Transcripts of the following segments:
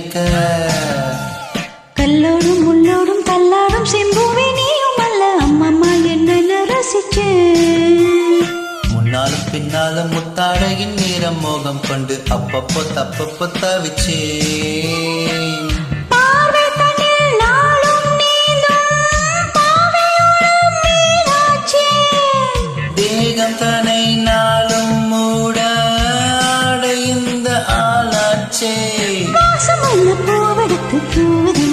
நினைக்க. கல்லோடும் முள்ளோடும் தள்ளாடும் செம்பூவே நீயும் அல்ல அம்மம்மா என்ன ரசிச்சு. முன்னாலும் பின்னாலும் முத்தாடையின் நீரம் மோகம் கொண்டு அப்பப்போ தப்பப்போ தவிச்சே. தேகம் தனை நாளும் மூட அடைந்த ஆளாச்சே. வாசமல்ல பூவெடுத்து தூது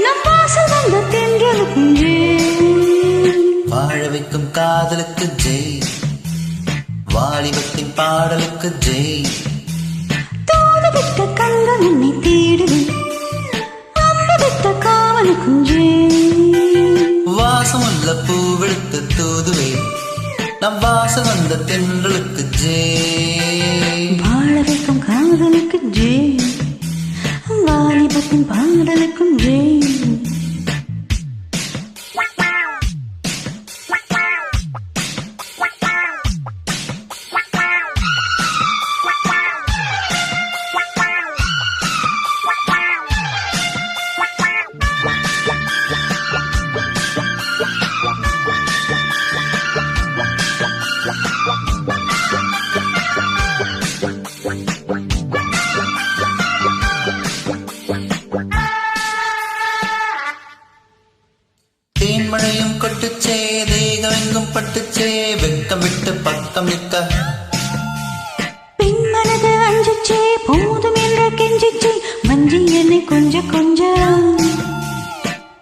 நம் வாசல் வந்த தென்றலுக்கும் வாழ வைக்கும் காதலுக்கு ஜெய், வாலிபத்தின் பாடலுக்கு ஜெய். தூது விட்ட கண்கள் என்னை தேடுது அம்பு விட்ட காவலுக்கும் வாசமுள்ள பூவெடுத்து தூதுவே நம் வாசல் வந்த தென்றலுக்கு ஜெய். வாழ வைக்கும் காதலுக்கு ஜெய், வாலிபத்தின் பாடலுக்கும் ஜெய். தேன்மழையும் கொட்டுச்சே, தேகம் எங்கும் பட்டுச்சே, வெக்கம் விட்டு பக்கம் நிற்க. பெண்மனது அஞ்சிச்சே, போதும் என்ற கெஞ்சிச்சே, மஞ்சி என்னை கொஞ்ச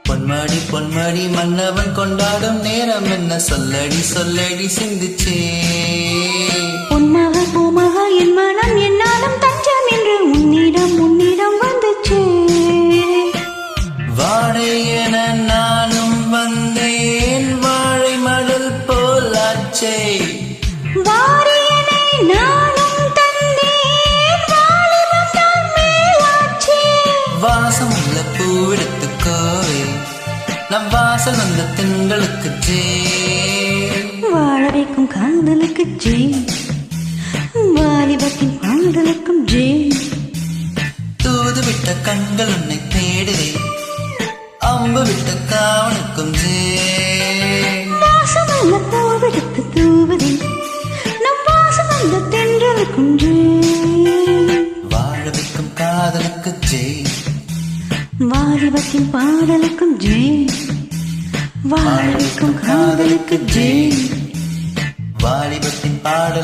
பொன்மாடி பொன்மாடி மன்னவன் கொண்டாடும் நேரம் என்ன சொல்லடி சொல்லடி சிந்திச்சே. பொன்மக பூமக என் மனம் என்னாலும் தஞ்சம் என்று உன்னிடம் வந்துச்சே. வாழை என நானும் வந்தேன், வாழை மடல் போலாச்சே. வாரியனை நானும் தந்தேன், வாலிபம் தான் மேலாச்சே. வாசமுள்ள பூவெடுத்துக்கோவே நம் வாசல் வந்த திங்களுக்கு ஜெய். வாழ வைக்கும் காதலுக்கு ஜெய், வாலிபத்தின் பாடலுக்கும் ஜெய். தூது விட்ட கண்கள் உன்னை தேடுதே, அம்பு விட்ட காவனுக்கும் ஜெய். வாசமல்ல பூவெடுத்து தூவுதே நம் வாசம் வந்த தென்றலுக்கும் ஜெய். வாழ வைக்கும் காதலுக்கு ஜெய், வாலிபத்தின் பாடலுக்கும் ஜெய். வாழ வைக்கும் காதலுக்கு ஜெய், வாலிபத்தின் பாடல்